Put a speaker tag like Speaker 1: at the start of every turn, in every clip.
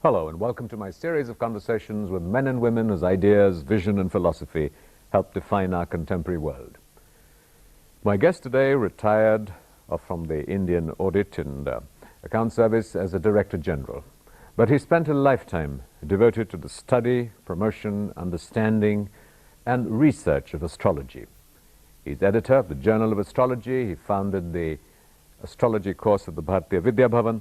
Speaker 1: Hello and welcome to my series of conversations with men and women whose ideas, vision and philosophy help define our contemporary world. My guest today retired from the Indian Audit and Account Service as a Director General, but he spent a lifetime devoted to the study, promotion, understanding and research of astrology. He's editor of the Journal of Astrology. He founded the astrology course at the Bharatiya Vidya Bhavan,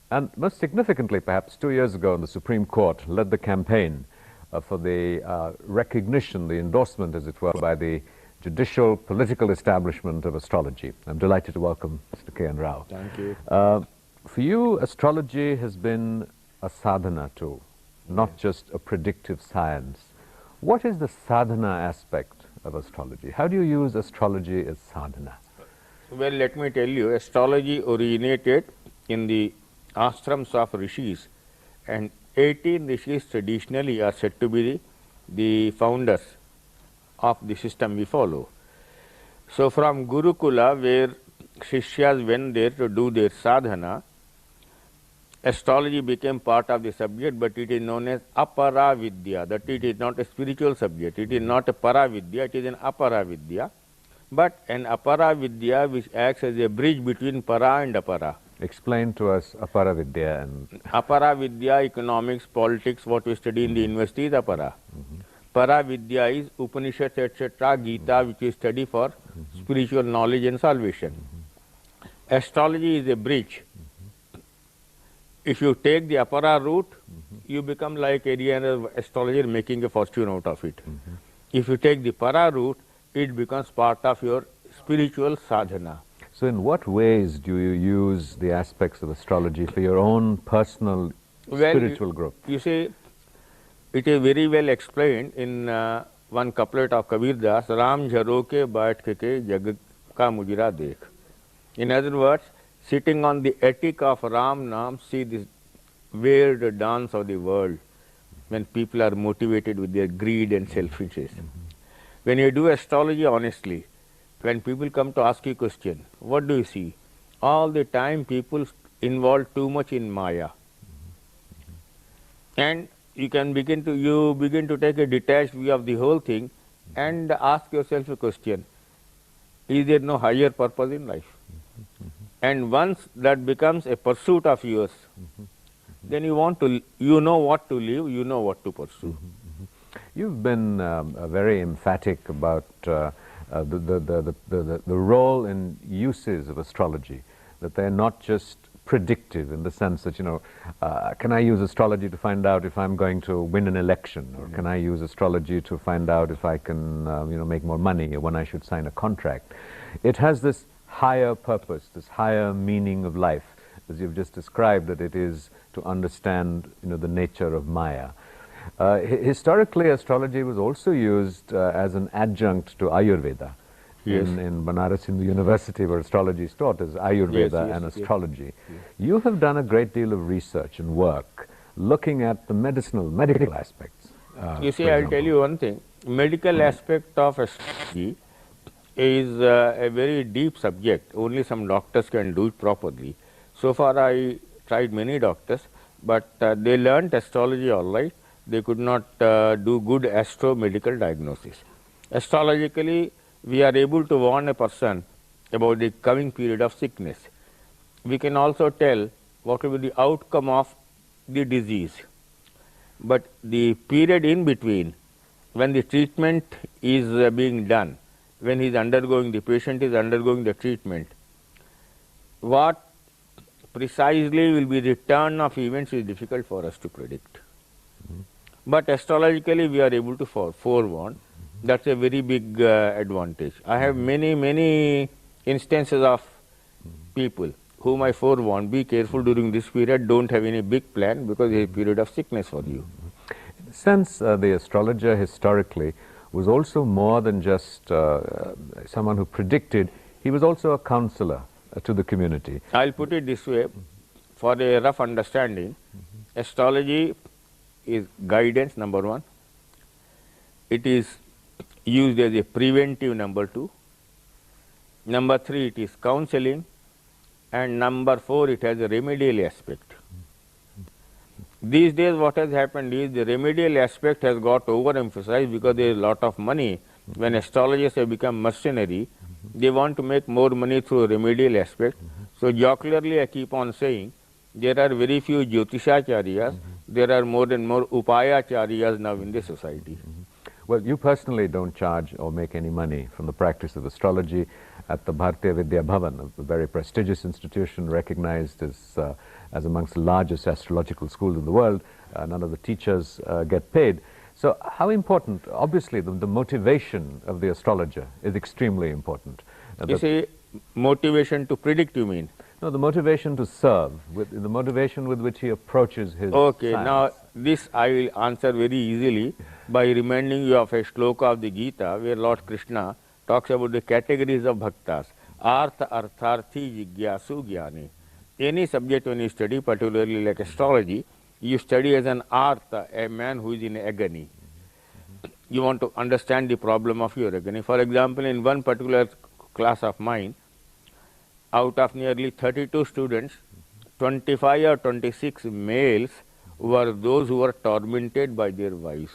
Speaker 1: and most significantly, perhaps 2 years ago in the Supreme Court, led the campaign for the recognition, the endorsement, as it were, by the judicial political establishment of astrology. I'm delighted to welcome Mr. K.N. Rao.
Speaker 2: Thank you.
Speaker 1: For you, astrology has been a sadhana tool, not just a predictive science. What is the sadhana aspect of astrology? How do you use astrology as sadhana?
Speaker 2: Well, let me tell you, astrology originated in the ashrams of rishis, and 18 rishis traditionally are said to be the founders of the system we follow. So, from Gurukula, where Shishyas went there to do their sadhana, astrology became part of the subject, but it is known as Apara Vidya, that it is not a spiritual subject, it is not a Para Vidya, it is an Apara Vidya, but an Apara Vidya which acts as a bridge between Para and Apara.
Speaker 1: Explain to us Apara Vidya and...
Speaker 2: Apara Vidya, economics, politics, what we study in the university is Apara. Para Vidya is Upanishads, etc., Gita, which we study for spiritual knowledge and salvation. Astrology is a bridge. If you take the Apara route, you become like an astrologer making a fortune out of it. If you take the Para route, it becomes part of your spiritual sadhana.
Speaker 1: So in what ways do you use the aspects of astrology for your own personal spiritual growth?
Speaker 2: You see, it is very well explained in one couplet of Kabir Das, Ram jharoke baith ke jag ka mujra dekh. In other words, sitting on the attic of Ram Naam, see this weird dance of the world when people are motivated with their greed and selfishness. When you do astrology honestly, when people come to ask you a question, what do you see? All the time people involve too much in Maya. And you begin to take a detached view of the whole thing and ask yourself a question, is there no higher purpose in life? And once that becomes a pursuit of yours, then you know what to live, you know what to pursue.
Speaker 1: You've been very emphatic about the role and uses of astrology, that they're not just predictive in the sense that, can I use astrology to find out if I'm going to win an election, or can I use astrology to find out if I can, make more money, or when I should sign a contract. It has this higher purpose, this higher meaning of life, as you've just described, that it is to understand, the nature of Maya. Historically, astrology was also used as an adjunct to Ayurveda.
Speaker 2: Yes.
Speaker 1: In Banaras Hindu University, where astrology is taught, as Ayurveda and astrology.
Speaker 2: Yes.
Speaker 1: You have done a great deal of research and work looking at the medical aspects.
Speaker 2: You see, I'll tell you one thing. Medical aspect of astrology is a very deep subject. Only some doctors can do it properly. So far, I tried many doctors, but they learnt astrology all right. They could not do good astro-medical diagnosis. Astrologically, we are able to warn a person about the coming period of sickness. We can also tell what will be the outcome of the disease. But the period in between, when the treatment is being done, when the patient is undergoing the treatment, what precisely will be the turn of events is difficult for us to predict. But astrologically, we are able to forewarn. That's a very big advantage. I have many instances of people whom I forewarn, be careful during this period, don't have any big plan because it's a period of sickness for you.
Speaker 1: In a sense, the astrologer historically was also more than just someone who predicted, he was also a counselor to the community.
Speaker 2: I'll put it this way, for a rough understanding, astrology is guidance, number one. It is used as a preventive, number two. Number three, it is counseling. And number four, it has a remedial aspect. These days what has happened is the remedial aspect has got overemphasized because there is a lot of money. When astrologers have become mercenary, they want to make more money through remedial aspect. So jocularly I keep on saying, there are very few Jyotishacharyas, there are more and more Upayacharyas now in the society.
Speaker 1: Well, you personally don't charge or make any money from the practice of astrology at the Bharatiya Vidya Bhavan, a very prestigious institution recognized as amongst the largest astrological schools in the world. None of the teachers get paid. So how important, obviously the motivation of the astrologer is extremely important.
Speaker 2: You say motivation to predict, you mean?
Speaker 1: No, the motivation to serve, the motivation with which he approaches his
Speaker 2: Okay,
Speaker 1: science.
Speaker 2: now this I will answer very easily by reminding you of a shloka of the Gita where Lord Krishna talks about the categories of bhaktas. Artha, artharthi, jigyasu, jnani. Any subject when you study, particularly like astrology, you study as an artha, a man who is in agony. You want to understand the problem of your agony. For example, in one particular class of mine, out of nearly 32 students, 25 or 26 males were those who were tormented by their wives.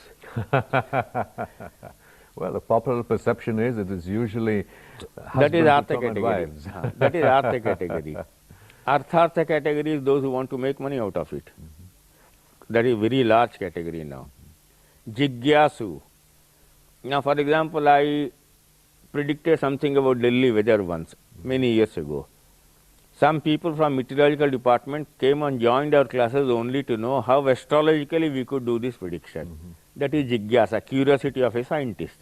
Speaker 1: Well, the popular perception is it is usually
Speaker 2: that is Artha
Speaker 1: husbands who torment
Speaker 2: category.
Speaker 1: wives.
Speaker 2: That is Artha category. Arthartha category is those who want to make money out of it. That is very large category now. Jigyasu. Now, for example, I predicted something about Delhi weather once, many years ago. Some people from meteorological department came and joined our classes only to know how astrologically we could do this prediction. That is jigyasa, curiosity of a scientist.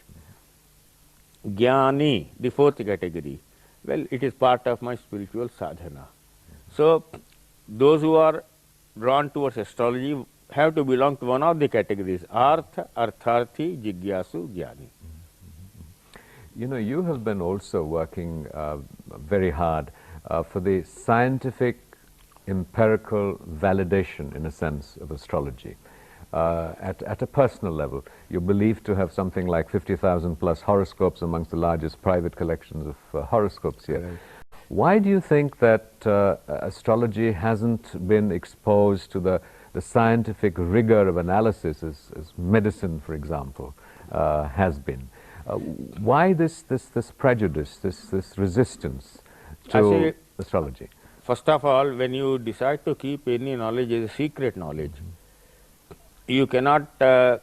Speaker 2: Jnani, the fourth category. Well, it is part of my spiritual sadhana. So, those who are drawn towards astrology have to belong to one of the categories, Artha, Artharthi, Jigyasu, Jnani.
Speaker 1: You know, you have been also working very hard for the scientific, empirical validation, in a sense, of astrology. At a personal level, you're believed to have something like 50,000 plus horoscopes amongst the largest private collections of horoscopes here. Right. Why do you think that astrology hasn't been exposed to the scientific rigor of analysis as medicine, for example, has been? Why this prejudice, this resistance to astrology?
Speaker 2: First of all, when you decide to keep any knowledge as a secret knowledge, you cannot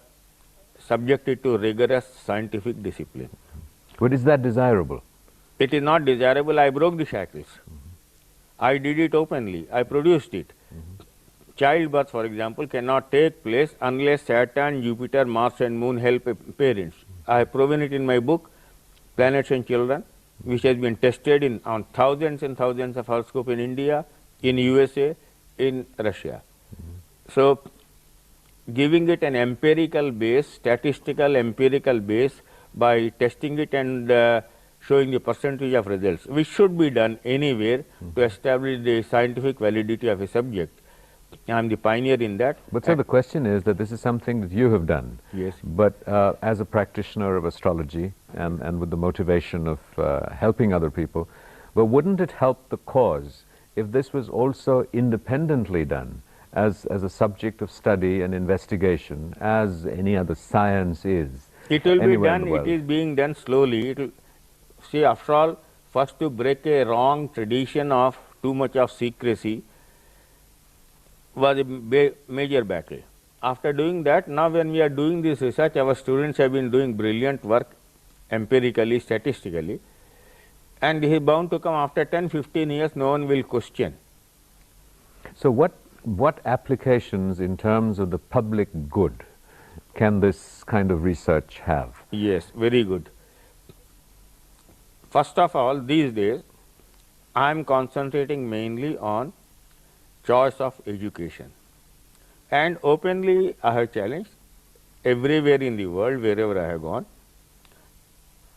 Speaker 2: subject it to rigorous scientific discipline.
Speaker 1: But is that desirable?
Speaker 2: It is not desirable. I broke the shackles. I did it openly. I produced it. Childbirth, for example, cannot take place unless Saturn, Jupiter, Mars and Moon help parents. I have proven it in my book, Planets and Children, which has been tested on thousands and thousands of horoscopes in India, in USA, in Russia. So, giving it an empirical base, statistical empirical base by testing it and showing the percentage of results, which should be done anywhere to establish the scientific validity of a subject. I am the pioneer in that.
Speaker 1: But so the question is that this is something that you have done.
Speaker 2: Yes.
Speaker 1: But as a practitioner of astrology and with the motivation of helping other people, but wouldn't it help the cause if this was also independently done as a subject of study and investigation, as any other science is?
Speaker 2: It will be done, it is being done slowly. It will, see, after all, first to break a wrong tradition of too much of secrecy was a major battle. After doing that, now when we are doing this research, our students have been doing brilliant work empirically, statistically, and he is bound to come after 10-15 years, no one will question.
Speaker 1: So what applications in terms of the public good can this kind of research have?
Speaker 2: Yes, very good. First of all, these days, I am concentrating mainly on choice of education. And openly I have challenged everywhere in the world, wherever I have gone,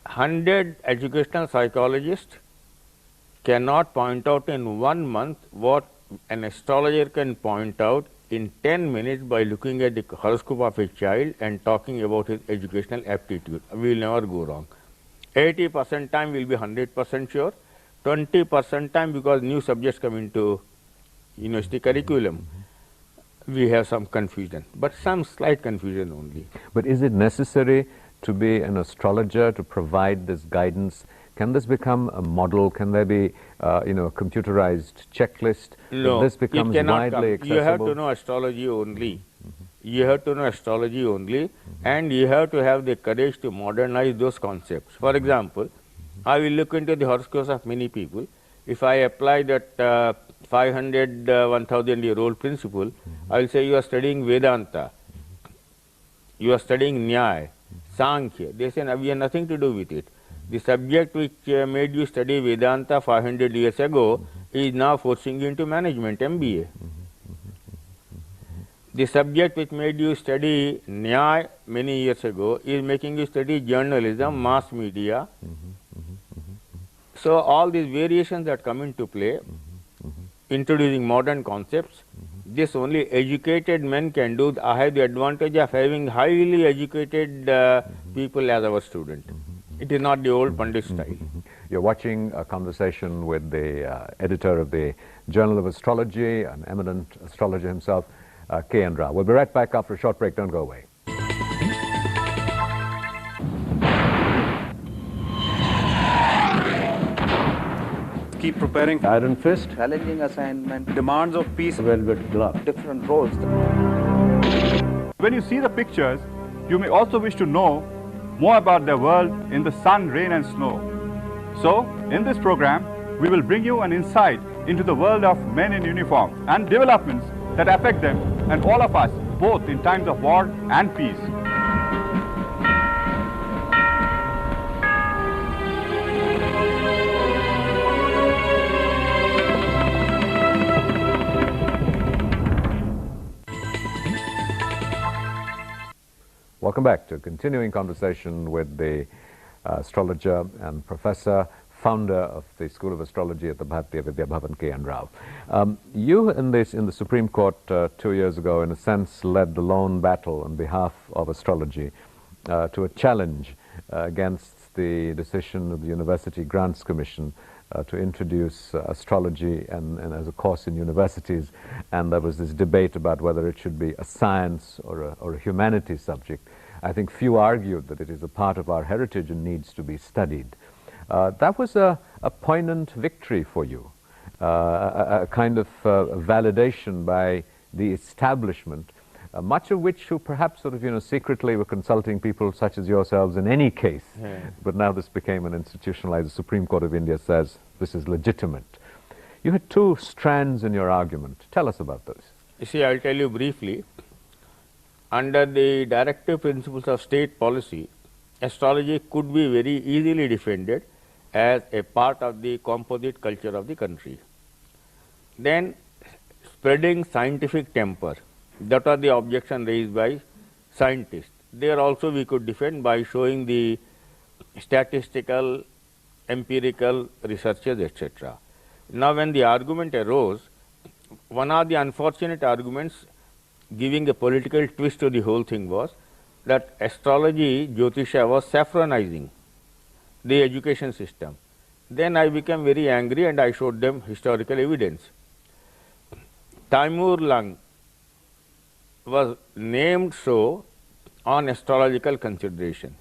Speaker 2: 100 educational psychologists cannot point out in 1 month what an astrologer can point out in 10 minutes by looking at the horoscope of a child and talking about his educational aptitude. We will never go wrong. 80% time will be 100% sure, 20% time because new subjects come into university curriculum. we have some confusion, but some slight confusion only.
Speaker 1: But is it necessary to be an astrologer to provide this guidance? Can this become a model? Can there be, a computerized checklist?
Speaker 2: No,
Speaker 1: This becomes
Speaker 2: it cannot
Speaker 1: widely
Speaker 2: come. You have
Speaker 1: accessible?
Speaker 2: to know astrology only. You have to know astrology only, and you have to have the courage to modernize those concepts. For example, I will look into the horoscopes of many people. If I apply that 500, 1000-year-old principle, I will say you are studying Vedanta, you are studying Nyaya, Sankhya. They say we have nothing to do with it. The subject which made you study Vedanta 500 years ago is now forcing you into management, MBA. The subject which made you study Nyaya many years ago is making you study journalism, mass media. So all these variations that come into play, introducing modern concepts, this only educated men can do. I have the advantage of having highly educated people as our student. It is not the old Pandit style.
Speaker 1: You're watching a conversation with the editor of the Journal of Astrology, an eminent astrologer himself, K.N. Rao. We'll be right back after a short break. Don't go away.
Speaker 3: Keep preparing.
Speaker 4: Iron fist,
Speaker 3: Challenging assignment.
Speaker 4: demands of peace, velvet glove.
Speaker 3: Different roles.
Speaker 5: When you see the pictures, you may also wish to know more about their world in the sun, rain and snow. So, in this program, we will bring you an insight into the world of men in uniform and developments that affect them and all of us, both in times of war and peace.
Speaker 1: Welcome back to a continuing conversation with the astrologer and professor, founder of the School of Astrology at the Bharatiya Vidya Bhavan, K.N. Rao. You in the Supreme Court 2 years ago, in a sense, led the lone battle on behalf of astrology to a challenge against the decision of the University Grants Commission to introduce astrology and as a course in universities, and there was this debate about whether it should be a science or a humanities subject. I think few argued that it is a part of our heritage and needs to be studied. That was a poignant victory for you, a kind of validation by the establishment, much of which who perhaps sort of, secretly were consulting people such as yourselves in any case. Yeah. But now this became an institutionalized. The Supreme Court of India says this is legitimate. You had two strands in your argument. Tell us about those.
Speaker 2: You see, I'll tell you briefly. Under the directive principles of state policy, astrology could be very easily defended as a part of the composite culture of the country. Then, spreading scientific temper. That was the objection raised by scientists. There also we could defend by showing the statistical, empirical researches, etc. Now, when the argument arose, one of the unfortunate arguments giving a political twist to the whole thing was that astrology, Jyotisha, was saffronizing the education system. Then I became very angry and I showed them historical evidence. Taimur Lung was named so on astrological consideration.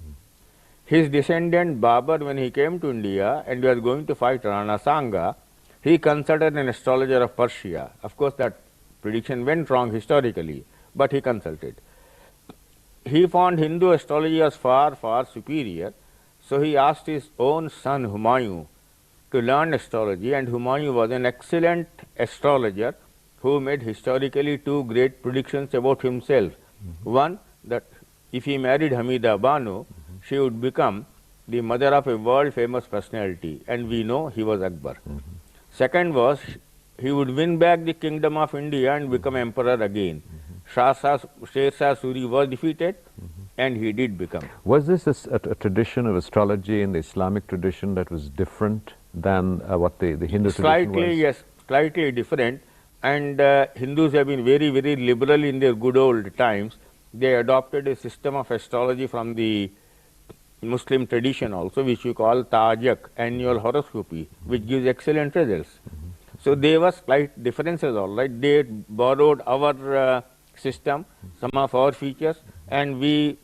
Speaker 2: His descendant Babur, when he came to India and was going to fight Rana Sanga, he consulted an astrologer of Persia. Of course, that prediction went wrong historically, but he consulted. He found Hindu astrology was far, far superior, so he asked his own son Humayun to learn astrology, and Humayun was an excellent astrologer who made historically two great predictions about himself. One, that if he married Hamida Banu, she would become the mother of a world famous personality, and we know he was Akbar. Second was, he would win back the kingdom of India and become emperor again. Sher Shah Suri was defeated and he did become.
Speaker 1: Was this a tradition of astrology in the Islamic tradition that was different than what the Hindu tradition was?
Speaker 2: Yes, slightly different. And Hindus have been very, very liberal in their good old times. They adopted a system of astrology from the Muslim tradition also, which we call Tajak, annual horoscopy, which gives excellent results. So there were slight differences, all right. They borrowed our system, some of our features, and we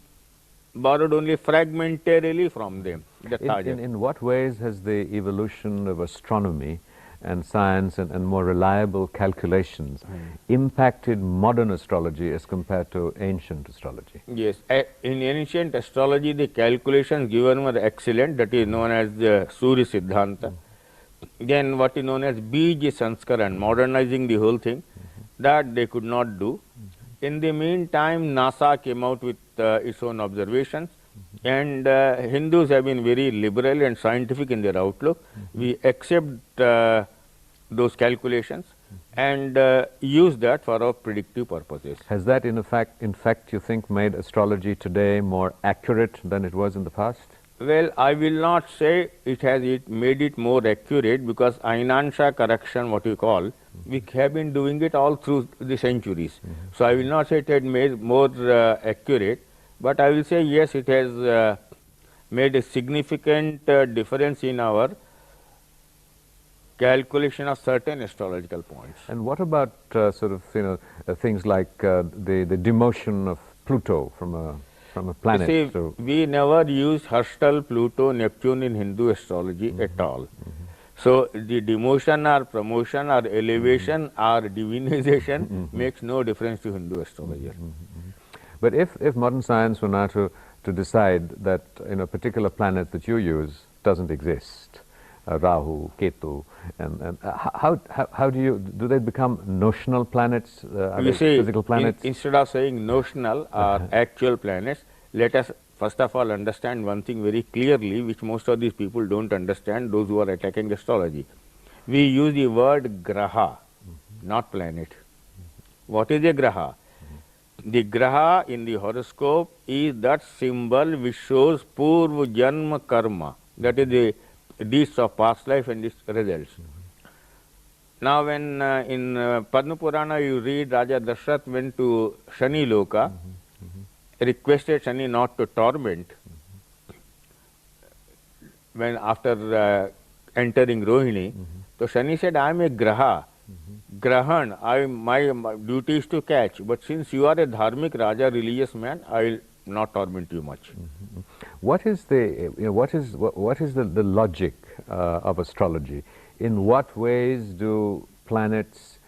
Speaker 2: borrowed only fragmentarily from them.
Speaker 1: In what ways has the evolution of astronomy and science and more reliable calculations impacted modern astrology as compared to ancient astrology?
Speaker 2: Yes, in ancient astrology, the calculations given were excellent, that is known as the Surya Siddhanta. Then what is known as Bij Sanskaran, modernizing the whole thing, that they could not do. In the meantime, NASA came out with its own observations, and Hindus have been very liberal and scientific in their outlook. We accept those calculations and use that for our predictive purposes.
Speaker 1: Has that in fact you think made astrology today more accurate than it was in the past?
Speaker 2: Well, I will not say it has made it more accurate, because Ainansha correction, what you call, we have been doing it all through the centuries. So I will not say it had made more accurate, but I will say yes, it has made a significant difference in our calculation of certain astrological points.
Speaker 1: And what about sort of things like the demotion of Pluto from a planet?
Speaker 2: You see, we never use Herschel, Pluto, Neptune in Hindu astrology at all. So the demotion or promotion or elevation or divinization makes no difference to Hindu astrologers.
Speaker 1: But if modern science were now to decide that a particular planet that you use doesn't exist, Rahu, Ketu, and how do they become notional planets? Are
Speaker 2: You
Speaker 1: they
Speaker 2: see,
Speaker 1: physical planets?
Speaker 2: Instead of saying notional or actual planets, let us first of all understand one thing very clearly, which most of these people don't understand, those who are attacking astrology. We use the word graha, not planet. What is a graha? The graha in the horoscope is that symbol which shows purva janma karma, that is the deeds of past life and its results. Now when in Padma Purana you read Raja Dashrath went to Shani Loka, requested Shani not to torment, when after entering Rohini, so Shani said, I am a graha, grahan, my duty is to catch, but since you are a dharmic Raja, religious man, I will not torment you much.
Speaker 1: What is the the logic of astrology? In what ways do planets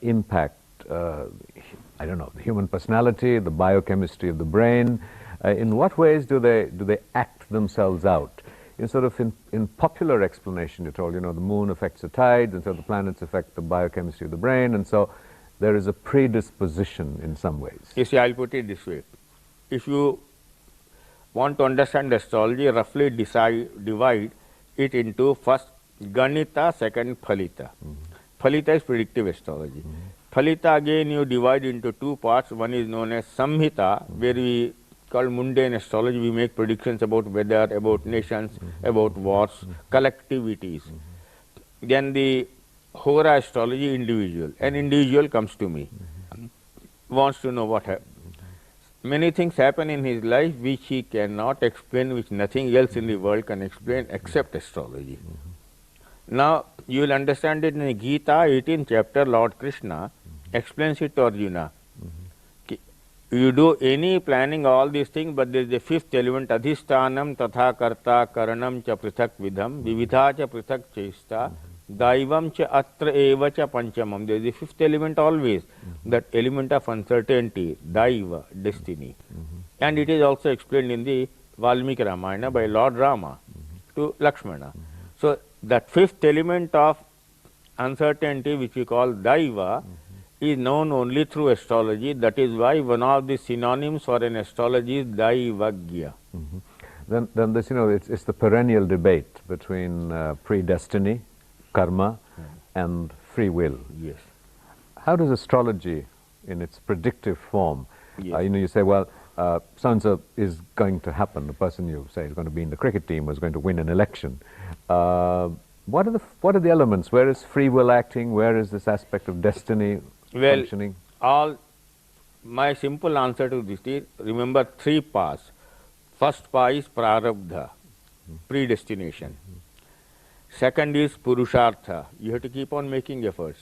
Speaker 1: impact I don't know, the human personality, the biochemistry of the brain? In what ways do they act themselves out? In popular explanation, you're told, the moon affects the tides, and so the planets affect the biochemistry of the brain, and so there is a predisposition in some ways.
Speaker 2: You see, I'll put it this way. If you want to understand astrology, roughly divide it into first Ganita, second Phalita. Phalita is predictive astrology. Phalita again you divide into two parts. One is known as Samhita, where we call mundane astrology. We make predictions about weather, about nations, about wars, collectivities. Then the Hora astrology, individual. An individual comes to me, wants to know what happened. Many things happen in his life which he cannot explain, which nothing else in the world can explain except astrology. Now, you will understand it in the Gita, 18th chapter, Lord Krishna explains it to Arjuna. You do any planning, all these things, but there is the fifth element, adhisthanam tatha karta karanam cha prithak vidham, vividha cha prithak chesta, daivam cha atra eva cha panchamam. There is the fifth element always, that element of uncertainty, daiva, destiny. And it is also explained in the Valmiki Ramayana by Lord Rama to Lakshmana. So, that fifth element of uncertainty, which we call daiva, is known only through astrology. That is why one of the synonyms for an astrology is daivagya.
Speaker 1: Then this, it's the perennial debate between predestiny, karma, and free will.
Speaker 2: Yes.
Speaker 1: How does astrology, in its predictive form,
Speaker 2: Yes.
Speaker 1: you say, well, so-and-so is going to happen, the person you say is going to be in the cricket team, is going to win an election. What are the elements? Where is free will acting? Where is this aspect of destiny functioning?
Speaker 2: My simple answer to this is, remember three paths. First path is prarabdha, predestination. Second is purushartha, you have to keep on making efforts.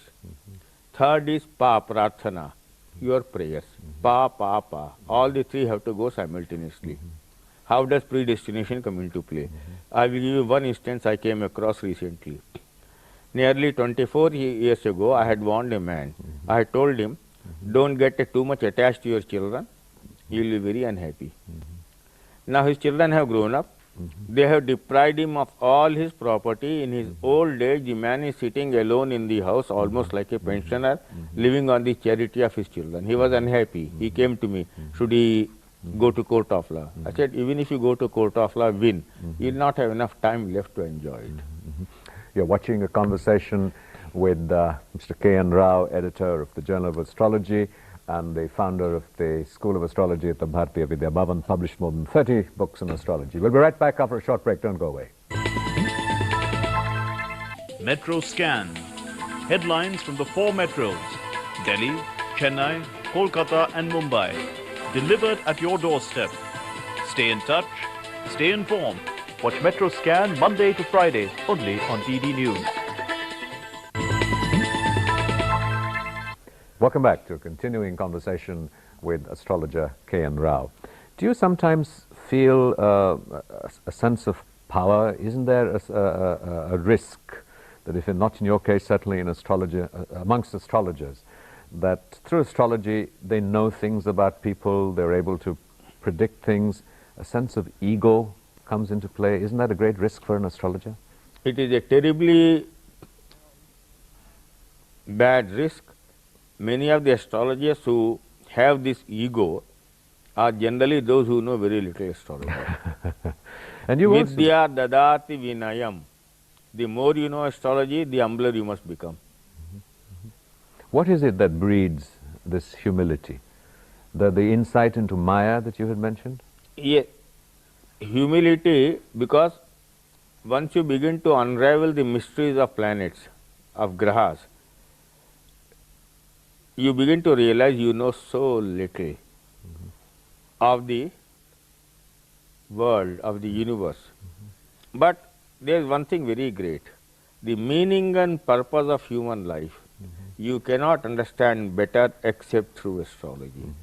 Speaker 2: Third is pa, prarthana, your prayers. Pa, pa, pa. All the three have to go simultaneously. How does predestination come into play? I will give you one instance I came across recently. Nearly 24 years ago, I had warned a man. I had told him, don't get too much attached to your children, you will be very unhappy. Now his children have grown up. They have deprived him of all his property. In his old age, the man is sitting alone in the house, almost like a pensioner, living on the charity of his children. He was unhappy. He came to me. Should he go to court of law? I said, even if you go to court of law, win. You will not have enough time left to enjoy it.
Speaker 1: You're watching a conversation with Mr. K.N. Rao, editor of the Journal of Astrology and the founder of the School of Astrology at the Bharatiya Vidya Bhavan, published more than 30 books on astrology. We'll be right back after a short break. Don't go away.
Speaker 6: Metro Scan. Headlines from the 4 metros: Delhi, Chennai, Kolkata and Mumbai. Delivered at your doorstep. Stay in touch, stay informed. Watch Metro Scan Monday to Friday, only on DD News.
Speaker 1: Welcome back to a continuing conversation with astrologer K.N. Rao. Do you sometimes feel a sense of power? Isn't there a risk that, if not in your case, certainly in astrology, amongst astrologers, that through astrology they know things about people, they're able to predict things, a sense of ego comes into play? Isn't that a great risk for an astrologer?
Speaker 2: It is a terribly bad risk. Many of the astrologers who have this ego are generally those who know very little astrology.
Speaker 1: And you also,
Speaker 2: Vidya dadati vinayam. The more you know astrology, the humbler you must become.
Speaker 1: what is it that breeds this humility? The insight into Maya that you had mentioned?
Speaker 2: Yes, humility, because once you begin to unravel the mysteries of planets, of grahas, you begin to realize you know so little of the world, of the universe. But there is one thing very great, the meaning and purpose of human life, you cannot understand better except through astrology.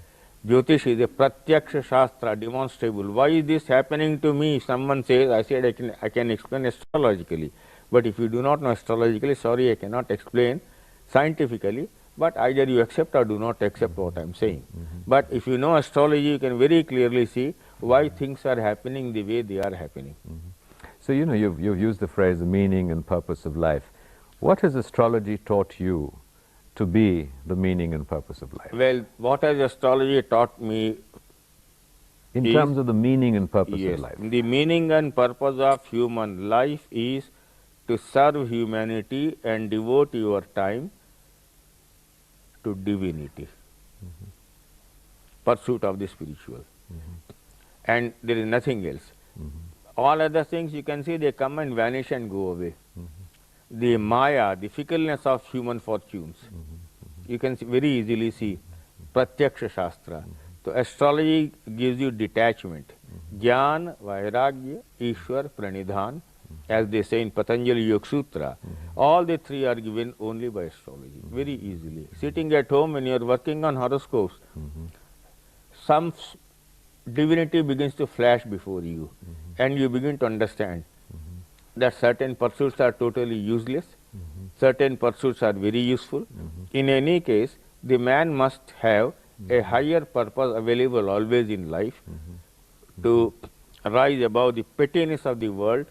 Speaker 2: Jyotish is a pratyaksha shastra, demonstrable. Why is this happening to me? Someone says, I said I can explain astrologically. But if you do not know astrologically, sorry, I cannot explain scientifically. But either you accept or do not accept what I am saying. But if you know astrology, you can very clearly see why things are happening the way they are happening.
Speaker 1: So, you know, you've used the phrase the meaning and purpose of life. What has astrology taught you to be the meaning and purpose of life?
Speaker 2: Well, what has astrology taught me?
Speaker 1: In terms of the meaning and purpose
Speaker 2: Yes,
Speaker 1: of life.
Speaker 2: the meaning and purpose of human life is to serve humanity and devote your time to divinity, pursuit of the spiritual. And there is nothing else. All other things you can see, they come and vanish and go away. The Maya, the fickleness of human fortunes, you can very easily see. Pratyaksha Shastra. So astrology gives you detachment. Jnana, Vairagya, Ishwar, Pranidhan, as they say in Patanjali Yoga Sutra. All the three are given only by astrology, very easily. Sitting at home when you are working on horoscopes, some divinity begins to flash before you, and you begin to understand that certain pursuits are totally useless, certain pursuits are very useful. In any case, the man must have a higher purpose available always in life to rise above the pettiness of the world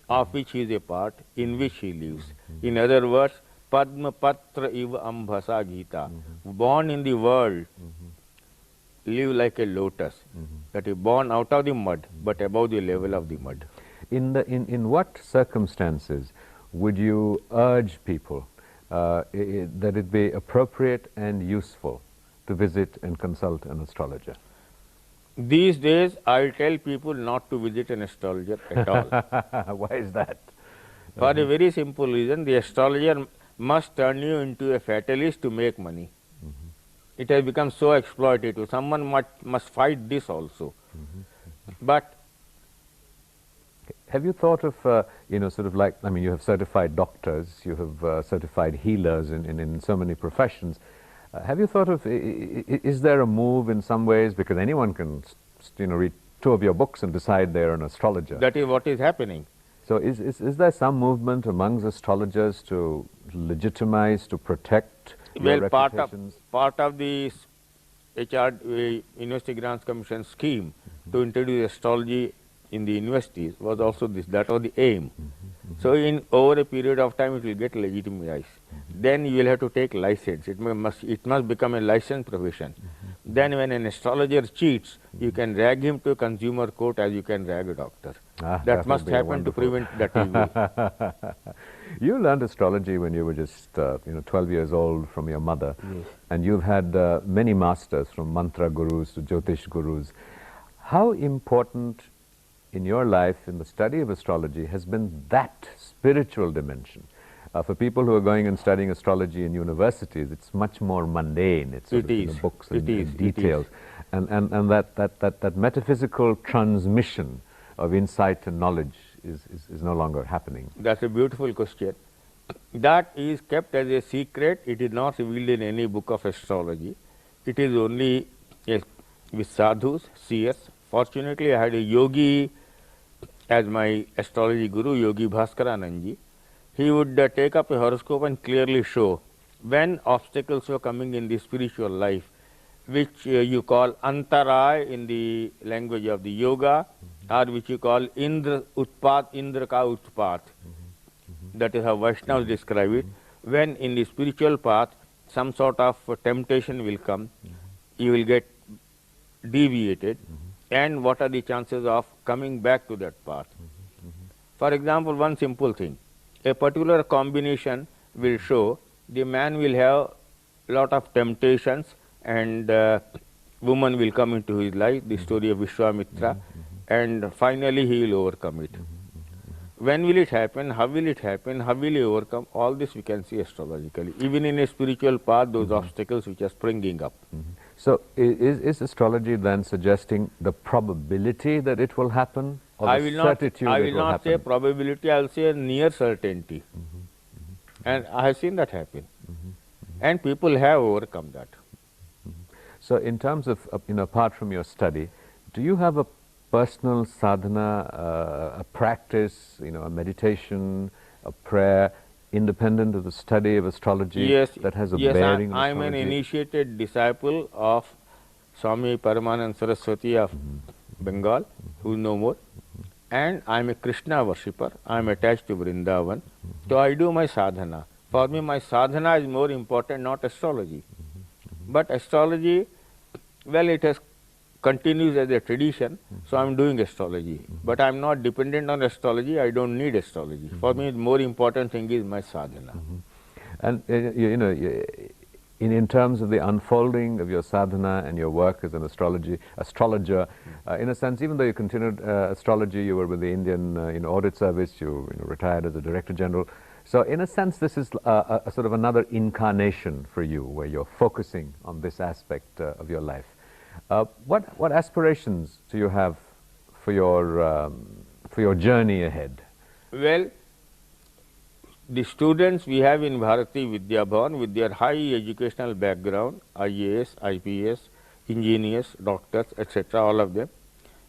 Speaker 2: of which he is a part, in which he lives. In other words, Padma Patra iva ambhasa Gita. Born in the world, live like a lotus, that is born out of the mud, but above the level of the mud.
Speaker 1: In what circumstances would you urge people that it be appropriate and useful to visit and consult an astrologer?
Speaker 2: These days, I will tell people not to visit an astrologer at all.
Speaker 1: Why is that?
Speaker 2: For a very simple reason, the astrologer must turn you into a fatalist to make money. It has become so exploitative. Someone must fight this also. But
Speaker 1: have you thought of, you know, sort of like, I mean, you have certified doctors, you have certified healers in so many professions. Have you thought of, is there a move in some ways, because anyone can read 2 of your books and decide they're an astrologer.
Speaker 2: That is what is happening.
Speaker 1: So is there some movement amongst astrologers to legitimize, to protect your reputations?
Speaker 2: Part of the University Grants Commission scheme to introduce astrology in the universities was also this. That was the aim. So in over a period of time it will get legitimized. Then you will have to take license. It must become a licensed profession. Then when an astrologer cheats, you can drag him to a consumer court as you can drag a doctor. That must happen to prevent that evil.
Speaker 1: You learned astrology when you were just 12 years old from your mother.
Speaker 2: Yes.
Speaker 1: And you've had many masters, from mantra gurus to Jyotish gurus. How important in your life, in the study of astrology, has been that spiritual dimension? For people who are going and studying astrology in universities, it's much more mundane. It's sort of in the books and details. And that metaphysical transmission of insight and knowledge is no longer happening.
Speaker 2: That's a beautiful question. That is kept as a secret. It is not revealed in any book of astrology. It is only with sadhus, seers. Fortunately, I had a yogi as my astrology guru, Yogi Bhaskaranandji. He would take up a horoscope and clearly show when obstacles were coming in the spiritual life, which you call antaray in the language of the yoga, or which you call Indra Utpat, Indra ka Utpat. That is how Vaishnavas describe it. When in the spiritual path some sort of temptation will come, you will get deviated, and what are the chances of coming back to that path? For example, one simple thing. A particular combination will show the man will have lot of temptations and woman will come into his life, the story of Vishwamitra, and finally he will overcome it. When will it happen? How will it happen? How will he overcome? All this we can see astrologically. Even in a spiritual path, those obstacles which are springing up.
Speaker 1: So is astrology then suggesting the probability that it will happen? Or
Speaker 2: I
Speaker 1: the
Speaker 2: will not,
Speaker 1: certitude
Speaker 2: I
Speaker 1: it
Speaker 2: will
Speaker 1: will
Speaker 2: not
Speaker 1: happen?
Speaker 2: say probability, I will say near certainty. And I have seen that happen. And people have overcome that.
Speaker 1: So in terms of, apart from your study, do you have a personal sadhana, a practice, a meditation, a prayer, independent of the study of astrology, that has a bearing on
Speaker 2: I am an initiated disciple of Swami Paramanand Saraswati of Bengal, who is no more, and I am a Krishna worshipper. I am attached to Vrindavan. So I do my sadhana. For me, my sadhana is more important, not astrology. But astrology, well, it has continues as a tradition, so I am doing astrology. But I am not dependent on astrology, I don't need astrology. For me, the more important thing is my sadhana.
Speaker 1: And in terms of the unfolding of your sadhana and your work as an astrologer, in a sense, even though you continued astrology, you were with the Indian Audit Service, you retired as a Director General. So in a sense, this is a sort of another incarnation for you, where you're focusing on this aspect of your life. What aspirations do you have for your journey ahead?
Speaker 2: Well, the students we have in Bharati Vidya Bhavan with their high educational background, IAS, IPS, engineers, doctors, etc., all of them,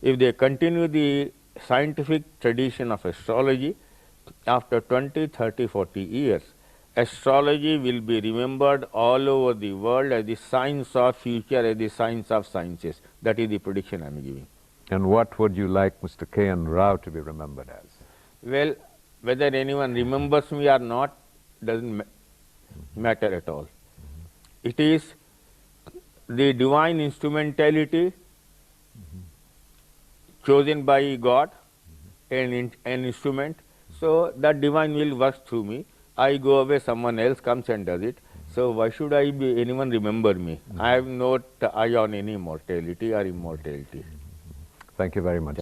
Speaker 2: if they continue the scientific tradition of astrology, after 20, 30, 40 years, astrology will be remembered all over the world as the science of future, as the science of sciences. That is the prediction I am giving.
Speaker 1: And what would you like Mr. K.N. Rao to be remembered as?
Speaker 2: Well, whether anyone remembers me or not doesn't matter at all. It is the divine instrumentality chosen by God, an instrument. So that divine will work through me. I go away, someone else comes and does it. So why should anyone remember me? I have no eye on any mortality or immortality.
Speaker 1: Thank you very much.